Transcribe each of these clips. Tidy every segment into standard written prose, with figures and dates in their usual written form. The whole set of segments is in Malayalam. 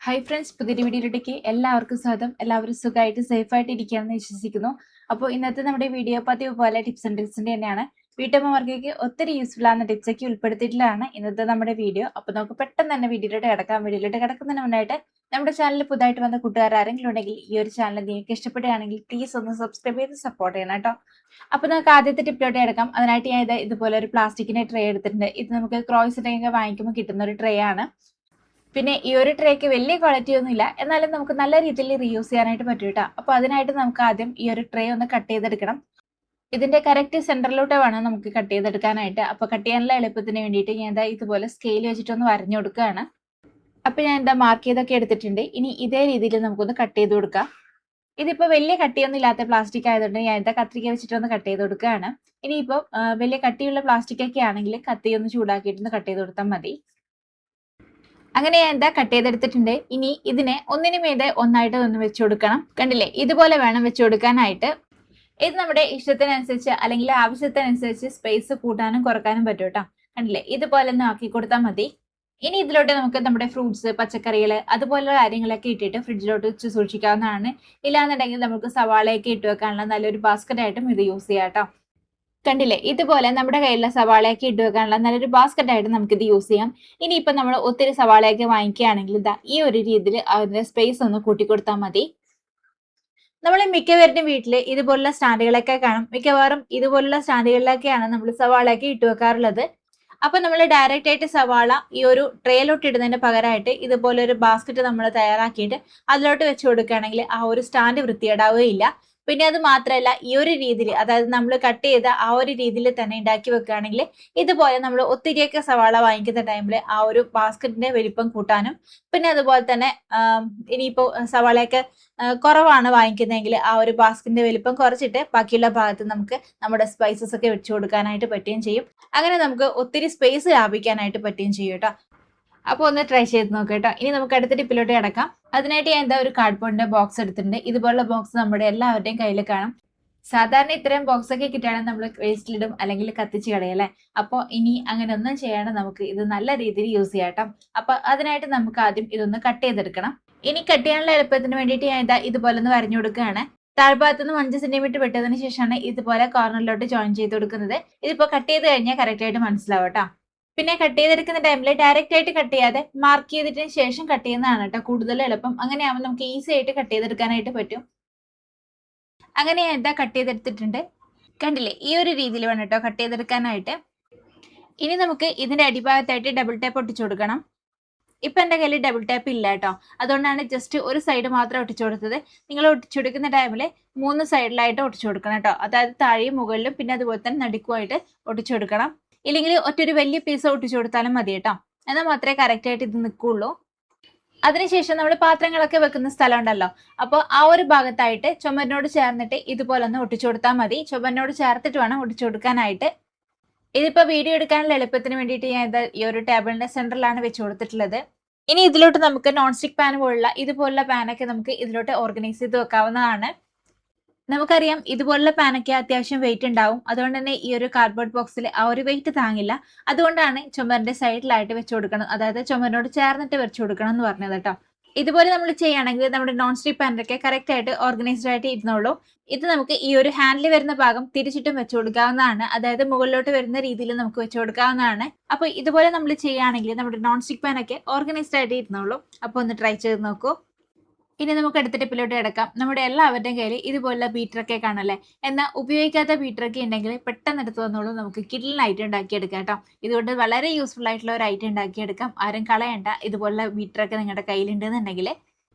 ഹായ് ഫ്രണ്ട്സ്, പുതിയൊരു വീഡിയോയിലേക്ക് എല്ലാവർക്കും സ്വാഗതം. എല്ലാവരും സുഖമായിട്ട് സേഫായിട്ട് ഇരിക്കുകയാണെന്ന് വിശ്വസിക്കുന്നു. അപ്പോൾ ഇന്നത്തെ നമ്മുടെ വീഡിയോ പതിവ് പോലെ ടിപ്സ് ആൻഡ് ട്രിക്സിന്റെ തന്നെയാണ്. വീട്ടമ്മമാർക്ക് ഒത്തിരി യൂസ്ഫുൾ ആകുന്ന ടിപ്സ് ഒക്കെ ഉൾപ്പെടുത്തിയിട്ടുള്ളതാണ് ഇന്നത്തെ നമ്മുടെ വീഡിയോ. അപ്പോൾ നമുക്ക് പെട്ടെന്ന് തന്നെ വീഡിയോയിലോട്ട് കിടക്കാം. വീഡിയോയിലോട്ട് കിടക്കുന്നതിന് മുന്നായിട്ട് നമ്മുടെ ചാനലിൽ പുതുതായിട്ട് വന്ന കൂട്ടുകാർ ആരെങ്കിലും ഉണ്ടെങ്കിൽ ഈ ഒരു ചാനൽ നിങ്ങൾക്ക് ഇഷ്ടപ്പെടുകയാണെങ്കിൽ പ്ലീസ് ഒന്ന് സബ്സ്ക്രൈബ് ചെയ്ത് സപ്പോർട്ട് ചെയ്യണം കേട്ടോ. അപ്പോൾ നമുക്ക് ആദ്യത്തെ ടിപ്പിലോട്ട് കിടക്കാം. അതിനായിട്ട് ഞാൻ ഇതുപോലെ ഒരു പ്ലാസ്റ്റിക്കിന്റെ ട്രേ എടുത്തിട്ടുണ്ട്. ഇത് നമുക്ക് ക്രോയ്സിനൊക്കെ വാങ്ങിക്കുമ്പോൾ കിട്ടുന്ന ഒരു ട്രേ ആണ്. പിന്നെ ഈ ഒരു ട്രേക്ക് വലിയ ക്വാളിറ്റി ഒന്നും ഇല്ല, എന്നാലും നമുക്ക് നല്ല രീതിയിൽ റീയൂസ് ചെയ്യാനായിട്ട് പറ്റും കേട്ടോ. അപ്പോൾ അതിനായിട്ട് നമുക്ക് ആദ്യം ഈ ഒരു ട്രേ ഒന്ന് കട്ട് ചെയ്തെടുക്കണം. ഇതിന്റെ കറക്റ്റ് സെന്ററിലോട്ട് വേണം നമുക്ക് കട്ട് ചെയ്തെടുക്കാനായിട്ട്. അപ്പോൾ കട്ട് ചെയ്യാനുള്ള എളുപ്പത്തിന് വേണ്ടിയിട്ട് ഞാൻ ഇതുപോലെ സ്കെയിൽ വെച്ചിട്ടൊന്ന് വരഞ്ഞു കൊടുക്കുകയാണ്. അപ്പോൾ ഞാൻ മാർക്ക് ചെയ്തൊക്കെ എടുത്തിട്ടുണ്ട്. ഇനി ഇതേ രീതിയിൽ നമുക്കൊന്ന് കട്ട് ചെയ്ത് കൊടുക്കാം. ഇതിപ്പോൾ വലിയ കട്ടിയൊന്നും ഇല്ലാത്ത പ്ലാസ്റ്റിക് ആയതുകൊണ്ട് ഞാൻ കത്രിക വെച്ചിട്ടൊന്ന് കട്ട് ചെയ്ത് കൊടുക്കുകയാണ്. ഇനിയിപ്പോൾ വലിയ കട്ടിയുള്ള പ്ലാസ്റ്റിക് ഒക്കെ ആണെങ്കിൽ കത്തിയൊന്ന് ചൂടാക്കിയിട്ടൊന്ന് കട്ട് ചെയ്ത് കൊടുത്താൽ മതി. അങ്ങനെ ഞാൻ കട്ട് ചെയ്തെടുത്തിട്ടുണ്ട്. ഇനി ഇതിനെ ഒന്നിനു മീതെ ഒന്നായിട്ട് ഒന്ന് വെച്ചു കൊടുക്കണം. കണ്ടില്ലേ, ഇതുപോലെ വേണം വെച്ചു കൊടുക്കാനായിട്ട്. ഇത് നമ്മുടെ ഇഷ്ടത്തിനനുസരിച്ച് അല്ലെങ്കിൽ ആവശ്യത്തിനനുസരിച്ച് സ്പേസ് കൂട്ടാനും കുറക്കാനും പറ്റും കേട്ടോ. കണ്ടില്ലേ, ഇതുപോലെ ഒന്ന് ആക്കി കൊടുത്താൽ മതി. ഇനി ഇതിലോട്ട് നമുക്ക് നമ്മുടെ ഫ്രൂട്ട്സ്, പച്ചക്കറികൾ അതുപോലുള്ള കാര്യങ്ങളൊക്കെ ഇട്ടിട്ട് ഫ്രിഡ്ജിലോട്ട് വെച്ച് സൂക്ഷിക്കാവുന്നതാണ്. ഇല്ലാന്നുണ്ടെങ്കിൽ നമുക്ക് സവാളയൊക്കെ ഇട്ട് വെക്കാനുള്ള നല്ലൊരു ബാസ്ക്കറ്റ് ആയിട്ടും ഇത് യൂസ് ചെയ്യാം കേട്ടോ. കണ്ടില്ലേ, ഇതുപോലെ നമ്മുടെ കയ്യിലുള്ള സവാളയൊക്കെ ഇട്ട് വെക്കാനുള്ള നല്ലൊരു ബാസ്ക്കറ്റ് ആയിട്ട് നമുക്കിത് യൂസ് ചെയ്യാം. ഇനിയിപ്പോൾ നമ്മൾ ഒത്തിരി സവാളയൊക്കെ വാങ്ങിക്കുകയാണെങ്കിൽ ഈ ഒരു രീതിയിൽ അതിന്റെ സ്പേസ് ഒന്ന് കൂട്ടിക്കൊടുത്താൽ മതി. നമ്മൾ മിക്കവരുടെ വീട്ടിൽ ഇതുപോലുള്ള സ്റ്റാൻഡുകളൊക്കെ കാണും. മിക്കവാറും ഇതുപോലുള്ള സ്റ്റാൻഡുകളിലൊക്കെയാണ് നമ്മൾ സവാളയൊക്കെ ഇട്ട് വെക്കാറുള്ളത്. അപ്പൊ നമ്മൾ ഡയറക്റ്റ് ആയിട്ട് സവാള ഈ ഒരു ട്രേയിലോട്ട് ഇടുന്നതിന് പകരമായിട്ട് ഇതുപോലെ ഒരു ബാസ്ക്കറ്റ് നമ്മൾ തയ്യാറാക്കിയിട്ട് അതിലോട്ട് വെച്ച് കൊടുക്കുകയാണെങ്കിൽ ആ ഒരു സ്റ്റാൻഡ് വൃത്തികേടാവുകയില്ല. പിന്നെ അത് മാത്രമല്ല, ഈ ഒരു രീതിയിൽ, അതായത് നമ്മൾ കട്ട് ചെയ്ത ആ ഒരു രീതിയിൽ തന്നെ ഉണ്ടാക്കി വെക്കുകയാണെങ്കിൽ ഇതുപോലെ നമ്മൾ ഒത്തിരിയൊക്കെ സവാള വാങ്ങിക്കുന്ന ടൈമിൽ ആ ഒരു ബാസ്ക്കറ്റിന്റെ വലിപ്പം കൂട്ടാനും, പിന്നെ അതുപോലെ തന്നെ ഇനിയിപ്പോൾ സവാളയൊക്കെ കുറവാണ് വാങ്ങിക്കുന്നതെങ്കിൽ ആ ഒരു ബാസ്ക്കറ്റിന്റെ വലിപ്പം കുറച്ചിട്ട് ബാക്കിയുള്ള ഭാഗത്ത് നമുക്ക് നമ്മുടെ സ്പൈസസ് ഒക്കെ വെച്ചു കൊടുക്കാനായിട്ട് പറ്റുകയും ചെയ്യും. അങ്ങനെ നമുക്ക് ഒത്തിരി സ്പേസ് ലാഭിക്കാനായിട്ട് പറ്റുകയും ചെയ്യും കേട്ടോ. അപ്പോൾ ഒന്ന് ട്രൈ ചെയ്ത് നോക്കാം കേട്ടോ. ഇനി നമുക്ക് അടുത്ത ടിപ്പിലോട്ട് കിടക്കാം. അതിനായിട്ട് ഞാൻ ഒരു കാർഡ്ബോർഡിന്റെ ബോക്സ് എടുത്തിട്ടുണ്ട്. ഇതുപോലുള്ള ബോക്സ് നമ്മുടെ എല്ലാവരുടെയും കയ്യിൽ കാണും. സാധാരണ ഇത്രയും ബോക്സ് ഒക്കെ കിട്ടുകയാണെങ്കിൽ നമ്മൾ വേസ്റ്റിലിടും അല്ലെങ്കിൽ കത്തിച്ച് കളയല്ലേ. അപ്പോൾ ഇനി അങ്ങനെ ഒന്നും ചെയ്യാണ്ട് നമുക്ക് ഇത് നല്ല രീതിയിൽ യൂസ് ചെയ്യാം കേട്ടോ. അപ്പോൾ അതിനായിട്ട് നമുക്ക് ആദ്യം ഇതൊന്ന് കട്ട് ചെയ്തെടുക്കണം. ഇനി കട്ട് ചെയ്യാനുള്ള എളുപ്പത്തിന് വേണ്ടിയിട്ട് ഞാൻ ഇതുപോലെ ഒന്ന് വരഞ്ഞു കൊടുക്കുകയാണ്. താഴ്ഭാഗത്തുനിന്ന് 5 സെന്റിമീറ്റർ വിട്ടതിന് ശേഷമാണ് ഇതുപോലെ കോർണറിലോട്ട് ജോയിൻ ചെയ്ത് കൊടുക്കുന്നത്. ഇതിപ്പോൾ കട്ട് ചെയ്ത് കഴിഞ്ഞാൽ കറക്റ്റ് ആയിട്ട് മനസ്സിലാവും കേട്ടോ. പിന്നെ കട്ട് ചെയ്തെടുക്കുന്ന ടൈമിൽ ഡയറക്റ്റ് ആയിട്ട് കട്ട് ചെയ്യാതെ മാർക്ക് ചെയ്തിട്ടതിന് ശേഷം കട്ട് ചെയ്യുന്നതാണ് കേട്ടോ കൂടുതൽ എളുപ്പം. അങ്ങനെയാവുമ്പോൾ നമുക്ക് ഈസി ആയിട്ട് കട്ട് ചെയ്തെടുക്കാനായിട്ട് പറ്റും. അങ്ങനെ ഞാൻ കട്ട് ചെയ്തെടുത്തിട്ടുണ്ട്. കണ്ടില്ലേ, ഈ ഒരു രീതിയിൽ വേണം കേട്ടോ കട്ട് ചെയ്തെടുക്കാനായിട്ട്. ഇനി നമുക്ക് ഇതിന്റെ അടിഭാഗത്തായിട്ട് ഡബിൾ ടാപ്പ് ഒട്ടിച്ചു കൊടുക്കണം. ഇപ്പൊ എന്റെ കയ്യിൽ ഡബിൾ ടാപ്പ് ഇല്ല കേട്ടോ, അതുകൊണ്ടാണ് ജസ്റ്റ് ഒരു സൈഡ് മാത്രം ഒട്ടിച്ചു കൊടുത്തത്. നിങ്ങൾ ഒട്ടിച്ചു കൊടുക്കുന്ന ടൈമിൽ 3 സൈഡിലായിട്ട് ഒട്ടിച്ചു കൊടുക്കണം കേട്ടോ. അതായത് താഴെയും മുകളിലും പിന്നെ അതുപോലെ തന്നെ നടുക്കുമായിട്ട് ഒട്ടിച്ചു കൊടുക്കണം. ഇല്ലെങ്കിൽ ഒറ്റൊരു വലിയ പീസ് ഒട്ടിച്ചു കൊടുത്താലും മതി കേട്ടോ. എന്നാൽ മാത്രമേ കറക്റ്റ് ആയിട്ട് ഇത് നിൽക്കുള്ളൂ. അതിനുശേഷം നമ്മൾ പാത്രങ്ങളൊക്കെ വെക്കുന്ന സ്ഥലം ഉണ്ടല്ലോ, അപ്പോൾ ആ ഒരു ഭാഗത്തായിട്ട് ചുമരിനോട് ചേർന്നിട്ട് ഇതുപോലെ ഒന്ന് ഒട്ടിച്ചു കൊടുത്താൽ മതി. ചുമരിനോട് ചേർത്തിട്ട് വേണം ഒട്ടിച്ചു കൊടുക്കാനായിട്ട്. ഇതിപ്പോ വീഡിയോ എടുക്കാനുള്ള എളുപ്പത്തിന് വേണ്ടിയിട്ട് ഞാൻ ഈ ഒരു ടേബിളിന്റെ സെന്ററിലാണ് വെച്ച് കൊടുത്തിട്ടുള്ളത്. ഇനി ഇതിലോട്ട് നമുക്ക് നോൺ സ്റ്റിക് പാൻ പോലുള്ള ഇതുപോലുള്ള പാനൊക്കെ നമുക്ക് ഇതിലോട്ട് ഓർഗനൈസ് ചെയ്ത് വെക്കാവുന്നതാണ്. നമുക്കറിയാം ഇതുപോലുള്ള പാനൊക്കെ അത്യാവശ്യം വെയിറ്റ് ഉണ്ടാവും. അതുകൊണ്ട് തന്നെ ഈ ഒരു കാർഡ്ബോർഡ് ബോക്സിൽ ആ ഒരു വെയിറ്റ് താങ്ങില്ല. അതുകൊണ്ടാണ് ചുമരിന്റെ സൈഡിലായിട്ട് വെച്ചു കൊടുക്കണം, അതായത് ചുമരിനോട് ചേർന്നിട്ട് വെച്ചു കൊടുക്കണം എന്ന് പറഞ്ഞത് കേട്ടോ. ഇതുപോലെ നമ്മൾ ചെയ്യുകയാണെങ്കിൽ നമ്മുടെ നോൺ സ്റ്റിക് പാനൊക്കെ കറക്റ്റ് ആയിട്ട് ഓർഗനൈസ്ഡ് ആയിട്ട് ഇരുന്നോളൂ. ഇത് നമുക്ക് ഈ ഒരു ഹാൻഡിൽ വരുന്ന ഭാഗം തിരിച്ചിട്ടും വെച്ചു കൊടുക്കാവുന്നതാണ്, അതായത് മുകളിലോട്ട് വരുന്ന രീതിയിൽ നമുക്ക് വെച്ചു കൊടുക്കാവുന്നതാണ്. അപ്പൊ ഇതുപോലെ നമ്മൾ ചെയ്യുകയാണെങ്കിൽ നമ്മുടെ നോൺ സ്റ്റിക് പാനൊക്കെ ഓർഗനൈസ്ഡ് ആയിട്ട് ഇരുന്നോളൂ. അപ്പൊ ഒന്ന് ട്രൈ ചെയ്ത് നോക്കൂ. ഇനി നമുക്ക് അടുത്ത ടിപ്പിലോട്ട് കിടക്കാം. നമ്മുടെ എല്ലാവരുടെയും കയ്യിൽ ഇതുപോലുള്ള ബീറ്ററൊക്കെ കാണല്ലേ. എന്നാൽ ഉപയോഗിക്കാത്ത ബീറ്ററൊക്കെ ഉണ്ടെങ്കിൽ പെട്ടെന്ന് എടുത്ത് വന്നോളൂ, നമുക്ക് കിഡിലിന് ഐറ്റം ഉണ്ടാക്കിയെടുക്കാം കേട്ടോ. ഇതുകൊണ്ട് വളരെ യൂസ്ഫുൾ ആയിട്ടുള്ള ഒരു ഐറ്റം ഉണ്ടാക്കിയെടുക്കാം. ആരും കളയണ്ട, ഇതുപോലുള്ള ബീറ്ററൊക്കെ നിങ്ങളുടെ കയ്യിലുണ്ടെന്നുണ്ടെങ്കിൽ.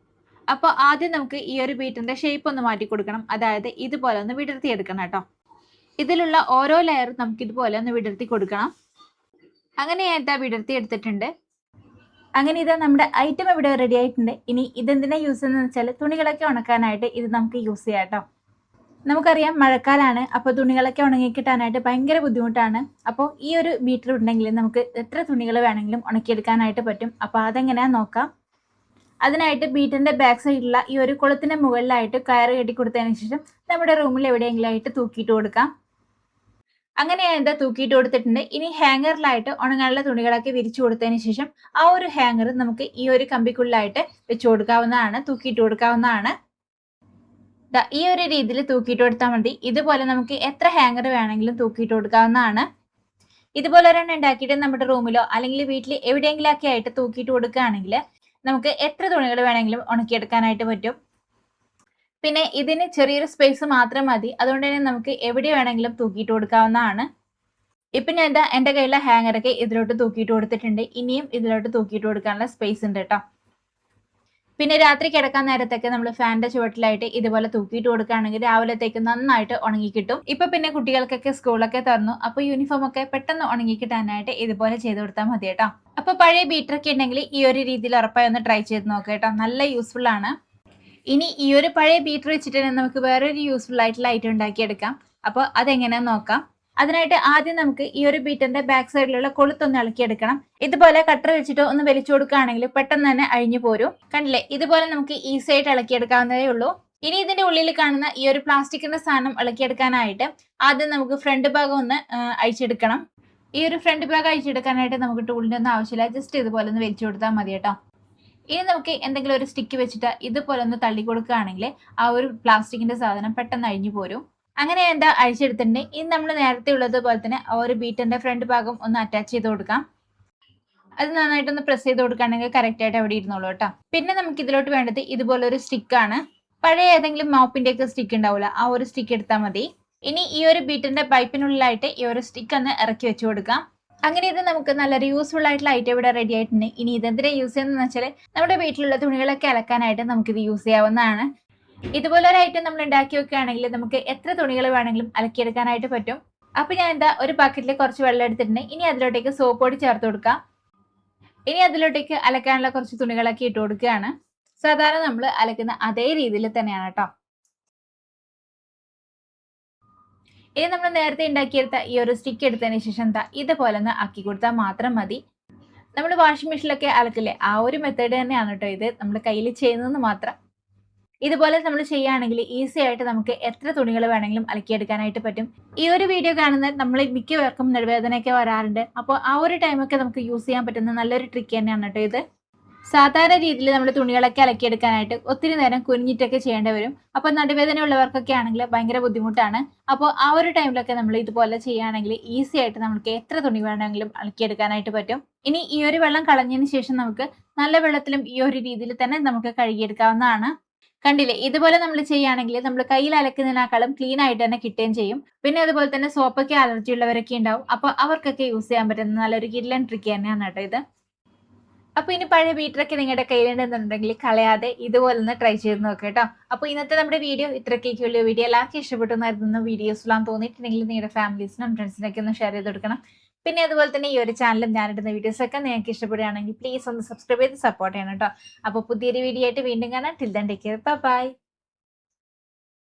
അപ്പോൾ ആദ്യം നമുക്ക് ഈ ഒരു ബീറ്ററിന്റെ ഷേപ്പ് ഒന്ന് മാറ്റി കൊടുക്കണം. അതായത് ഇതുപോലെ ഒന്ന് വിടർത്തി എടുക്കണം കേട്ടോ. ഇതിലുള്ള ഓരോ ലെയറും നമുക്ക് ഇതുപോലെ ഒന്ന് വിടർത്തി കൊടുക്കണം. അങ്ങനെ ഞാൻ വിടർത്തി എടുത്തിട്ടുണ്ട്. അങ്ങനെ ഇതാ നമ്മുടെ ഐറ്റം ഇവിടെ റെഡി ആയിട്ടുണ്ട്. ഇനി ഇതെന്തിനാ യൂസ് ചെയ്യുന്നത് വെച്ചാൽ തുണികളൊക്കെ ഉണക്കാനായിട്ട് ഇത് നമുക്ക് യൂസ് ചെയ്യാം കേട്ടോ. നമുക്കറിയാം മഴക്കാലാണ്, അപ്പോൾ തുണികളൊക്കെ ഉണങ്ങി കിട്ടാനായിട്ട് ഭയങ്കര ബുദ്ധിമുട്ടാണ്. അപ്പോൾ ഈ ഒരു ബീറ്റർ ഉണ്ടെങ്കിൽ നമുക്ക് എത്ര തുണികൾ വേണമെങ്കിലും ഉണക്കിയെടുക്കാനായിട്ട് പറ്റും. അപ്പോൾ അതെങ്ങനെയാ നോക്കാം. അതിനായിട്ട് ബീറ്ററിന്റെ ബാക്ക് സൈഡിലുള്ള ഈ ഒരു കുളത്തിന്റെ മുകളിലായിട്ട് കയറ് കെട്ടി കൊടുത്തതിന് ശേഷം നമ്മുടെ റൂമിൽ എവിടെയെങ്കിലും ആയിട്ട് തൂക്കിയിട്ട് കൊടുക്കാം. അങ്ങനെ ഞാൻ എന്താ തൂക്കിയിട്ട് കൊടുത്തിട്ടുണ്ട്. ഇനി ഹാങ്ങറിലായിട്ട് ഉണങ്ങാനുള്ള തുണികളൊക്കെ വിരിച്ചു കൊടുത്തതിന് ശേഷം ആ ഒരു ഹാങ്ങർ നമുക്ക് ഈ ഒരു കമ്പിക്കുള്ളിലായിട്ട് വെച്ചു കൊടുക്കാവുന്നതാണ്, തൂക്കിയിട്ട് കൊടുക്കാവുന്നതാണ്. ഈ ഒരു രീതിയിൽ തൂക്കിയിട്ട് കൊടുത്താൽ മതി. ഇതുപോലെ നമുക്ക് എത്ര ഹാങ്ങർ വേണമെങ്കിലും തൂക്കിയിട്ട് കൊടുക്കാവുന്നതാണ്. ഇതുപോലെ ഒരെണ്ണം ഉണ്ടാക്കിയിട്ട് നമ്മുടെ റൂമിലോ അല്ലെങ്കിൽ വീട്ടിൽ എവിടെയെങ്കിലും ഒക്കെ ആയിട്ട് തൂക്കിയിട്ട് കൊടുക്കുകയാണെങ്കിൽ നമുക്ക് എത്ര തുണികൾ വേണമെങ്കിലും ഉണക്കിയെടുക്കാനായിട്ട് പറ്റും. പിന്നെ ഇതിന് ചെറിയൊരു സ്പേസ് മാത്രം മതി, അതുകൊണ്ട് തന്നെ നമുക്ക് എവിടെ വേണമെങ്കിലും തൂക്കിയിട്ട് കൊടുക്കാവുന്നതാണ്. ഇപ്പൊ ഞാൻ എന്താ എന്റെ കയ്യിലെ ഹാങ്ങറൊക്കെ ഇതിലോട്ട് തൂക്കിയിട്ട് കൊടുത്തിട്ടുണ്ട്. ഇനിയും ഇതിലോട്ട് തൂക്കിയിട്ട് കൊടുക്കാനുള്ള സ്പേസ് ഉണ്ട് കേട്ടോ. പിന്നെ രാത്രി കിടക്കാൻ നേരത്തൊക്കെ നമ്മൾ ഫാനിന്റെ ചുവട്ടിലായിട്ട് ഇതുപോലെ തൂക്കിയിട്ട് കൊടുക്കുകയാണെങ്കിൽ രാവിലത്തേക്ക് നന്നായിട്ട് ഉണങ്ങി കിട്ടും. ഇപ്പൊ പിന്നെ കുട്ടികൾക്കൊക്കെ സ്കൂളൊക്കെ തുറന്നു, അപ്പൊ യൂണിഫോം ഒക്കെ പെട്ടെന്ന് ഉണങ്ങി കിട്ടാനായിട്ട് ഇതുപോലെ ചെയ്ത് കൊടുത്താൽ മതി കേട്ടോ. അപ്പൊ പഴയ ബീറ്ററൊക്കെ ഉണ്ടെങ്കിൽ ഈ ഒരു രീതിയിൽ ഉറപ്പായി ഒന്ന് ട്രൈ ചെയ്ത് നോക്കാം കേട്ടോ, നല്ല യൂസ്ഫുൾ ആണ്. ഇനി ഈ ഒരു പഴയ ബീറ്റർ വെച്ചിട്ട് തന്നെ നമുക്ക് വേറൊരു യൂസ്ഫുൾ ആയിട്ടുള്ള ഐറ്റം ഉണ്ടാക്കിയെടുക്കാം. അപ്പോൾ അതെങ്ങനെയാന്ന് നോക്കാം. അതിനായിട്ട് ആദ്യം നമുക്ക് ഈ ഒരു ബീറ്ററിന്റെ ബാക്ക് സൈഡിലുള്ള കൊളുത്തൊന്ന് ഇളക്കിയെടുക്കണം. ഇതുപോലെ കട്ടർ വെച്ചിട്ട് ഒന്ന് വലിച്ചു കൊടുക്കുകയാണെങ്കിൽ പെട്ടെന്ന് തന്നെ അഴിഞ്ഞു പോരും. കണ്ടില്ലേ, ഇതുപോലെ നമുക്ക് ഈസി ആയിട്ട് ഇളക്കിയെടുക്കാവുന്നതേ ഉള്ളൂ. ഇനി ഇതിന്റെ ഉള്ളിൽ കാണുന്ന ഈ ഒരു പ്ലാസ്റ്റിക്കിന്റെ സാധനം ഇളക്കിയെടുക്കാനായിട്ട് ആദ്യം നമുക്ക് ഫ്രണ്ട് ഭാഗം ഒന്ന് അഴിച്ചെടുക്കണം. ഈ ഒരു ഫ്രണ്ട് ഭാഗം അഴിച്ചെടുക്കാനായിട്ട് നമുക്ക് ടൂളിന്റെ ഒന്നും ആവശ്യമില്ല, ജസ്റ്റ് ഇതുപോലെ ഒന്ന് വലിച്ചു കൊടുത്താൽ മതി കേട്ടോ. ഇനി നമുക്ക് എന്തെങ്കിലും ഒരു സ്റ്റിക്ക് വെച്ചിട്ട് ഇതുപോലെ ഒന്ന് തള്ളി കൊടുക്കുകയാണെങ്കിൽ ആ ഒരു പ്ലാസ്റ്റിക്കിന്റെ സാധനം പെട്ടെന്ന് അഴിഞ്ഞു പോരും. അങ്ങനെ എന്താ അഴിച്ചെടുത്തിട്ടുണ്ട്. ഇനി നമ്മൾ നേരത്തെ ഉള്ളതുപോലെ തന്നെ ആ ഒരു ബീറ്ററിന്റെ ഫ്രണ്ട് ഭാഗം ഒന്ന് അറ്റാച്ച് ചെയ്ത് കൊടുക്കാം. അത് നന്നായിട്ടൊന്ന് പ്രസ് ചെയ്ത് കൊടുക്കുകയാണെങ്കിൽ കറക്റ്റ് ആയിട്ട് അവിടെ ഇരുന്നോളൂ കേട്ടോ. പിന്നെ നമുക്ക് ഇതിലോട്ട് വേണ്ടത് ഇതുപോലെ ഒരു സ്റ്റിക്കാണ്. പഴയ ഏതെങ്കിലും മോപ്പിന്റെ ഒക്കെ സ്റ്റിക്ക് ഉണ്ടാവില്ല, ആ ഒരു സ്റ്റിക്ക് എടുത്താൽ മതി. ഇനി ഈ ഒരു ബീറ്ററിന്റെ പൈപ്പിനുള്ളിലായിട്ട് ഈ ഒരു സ്റ്റിക്ക് ഒന്ന് ഇറക്കി വെച്ച് കൊടുക്കാം. അങ്ങനെ ഇത് നമുക്ക് നല്ലൊരു യൂസ്ഫുൾ ആയിട്ടുള്ള ഐറ്റം ഇവിടെ റെഡി ആയിട്ടുണ്ട്. ഇനി ഇതെന്തിനാ യൂസ് ചെയ്യുന്നതെന്ന് വെച്ചാൽ നമ്മുടെ വീട്ടിലുള്ള തുണികളൊക്കെ അലക്കാനായിട്ട് നമുക്കിത് യൂസ് ചെയ്യാവുന്നതാണ്. ഇതുപോലെ ഒരു ഐറ്റം നമ്മൾ ഉണ്ടാക്കി വെക്കുകയാണെങ്കിൽ നമുക്ക് എത്ര തുണികൾ വേണമെങ്കിലും അലക്കിയെടുക്കാനായിട്ട് പറ്റും. അപ്പൊ ഞാൻ എന്താ ഒരു ബക്കറ്റിൽ കുറച്ച് വെള്ളം എടുത്തിട്ടുണ്ട്. ഇനി അതിലോട്ടേക്ക് സോപ്പ് പൊടി ചേർത്ത് കൊടുക്കാം. ഇനി അതിലോട്ടേക്ക് അലക്കാനുള്ള കുറച്ച് തുണികളൊക്കെ ഇട്ട് കൊടുക്കുകയാണ്. സാധാരണ നമ്മൾ അലക്കുന്ന അതേ രീതിയിൽ തന്നെയാണ് കേട്ടോ. ഇനി നമ്മൾ നേരത്തെ ഉണ്ടാക്കിയെടുത്ത ഈ ഒരു സ്റ്റിക്ക് എടുത്തതിന് ശേഷം എന്താ ഇതുപോലെ ഒന്ന് ആക്കി കൊടുത്താൽ മാത്രം മതി. നമ്മൾ വാഷിംഗ് മെഷീനിലൊക്കെ അലക്കില്ലേ, ആ ഒരു മെത്തേഡ് തന്നെയാണ് കേട്ടോ ഇത്, നമ്മൾ കയ്യിൽ ചെയ്യുന്നതെന്ന് മാത്രം. ഇതുപോലെ നമ്മൾ ചെയ്യുകയാണെങ്കിൽ ഈസി ആയിട്ട് നമുക്ക് എത്ര തുണികൾ വേണമെങ്കിലും അലക്കിയെടുക്കാനായിട്ട് പറ്റും. ഈ ഒരു വീഡിയോ കാണുന്ന നമ്മൾ മിക്കവർക്കും നെടുവേദനയൊക്കെ വരാറുണ്ട്. അപ്പോൾ ആ ഒരു ടൈമൊക്കെ നമുക്ക് യൂസ് ചെയ്യാൻ പറ്റുന്ന നല്ലൊരു ട്രിക്ക് തന്നെയാണ് കേട്ടോ ഇത്. സാധാരണ രീതിയിൽ നമ്മൾ തുണികളൊക്കെ അലക്കിയെടുക്കാനായിട്ട് ഒത്തിരി നേരം കുനിഞ്ഞിട്ടൊക്കെ ചെയ്യേണ്ടി വരും. അപ്പൊ നടുവേദന ഉള്ളവർക്കൊക്കെ ആണെങ്കിൽ ഭയങ്കര ബുദ്ധിമുട്ടാണ്. അപ്പോൾ ആ ഒരു ടൈമിലൊക്കെ നമ്മൾ ഇതുപോലെ ചെയ്യുകയാണെങ്കിൽ ഈസി ആയിട്ട് നമുക്ക് എത്ര തുണി വേണമെങ്കിലും അലക്കിയെടുക്കാനായിട്ട് പറ്റും. ഇനി ഈ ഒരു വെള്ളം കളഞ്ഞതിന് ശേഷം നമുക്ക് നല്ല വെള്ളത്തിലും ഈ ഒരു രീതിയിൽ തന്നെ നമുക്ക് കഴുകിയെടുക്കാവുന്നതാണ്. കണ്ടില്ലേ, ഇതുപോലെ നമ്മൾ ചെയ്യുകയാണെങ്കിൽ നമ്മൾ കയ്യിൽ അലക്കുന്നതിനേക്കാളും ക്ലീൻ ആയിട്ട് തന്നെ കിട്ടുകയും ചെയ്യും. പിന്നെ അതുപോലെ തന്നെ സോപ്പൊക്കെ അലർജി ഉള്ളവരൊക്കെ ഉണ്ടാവും, അപ്പൊ അവർക്കൊക്കെ യൂസ് ചെയ്യാൻ പറ്റുന്ന നല്ലൊരു കിഡ്ലൻ ട്രിക്ക് തന്നെയാണ് കേട്ടോ ഇത്. അപ്പൊ ഇനി പഴയ ബീറ്ററൊക്കെ നിങ്ങളുടെ കയ്യിലുണ്ടെന്നുണ്ടെങ്കിൽ കളയാതെ ഇതുപോലെ ഒന്ന് ട്രൈ ചെയ്ത് നോക്കാം കേട്ടോ. അപ്പൊ ഇന്നത്തെ നമ്മുടെ വീഡിയോ ഇത്രയ്ക്കുള്ള വീഡിയോ എല്ലാവർക്കും ഇഷ്ടപ്പെട്ടു എന്നായിരുന്നു. വീഡിയോസിലാന്ന് തോന്നിയിട്ടുണ്ടെങ്കിൽ നിങ്ങളുടെ ഫാമിലീസിനും ഫ്രണ്ട്സിനൊക്കെ ഒന്ന് ഷെയർ ചെയ്ത് കൊടുക്കണം. പിന്നെ അതുപോലെ തന്നെ ഈ ഒരു ചാനലും ഞാനിടുന്ന വീഡിയോസ് ഒക്കെ നിങ്ങൾക്ക് ഇഷ്ടപ്പെടുകയാണെങ്കിൽ പ്ലീസ് ഒന്ന് സബ്സ്ക്രൈബ് ചെയ്ത് സപ്പോർട്ട് ചെയ്യണം കേട്ടോ. അപ്പോൾ പുതിയൊരു വീഡിയോ ആയിട്ട് വീണ്ടും കാണാം. Till then take care, by.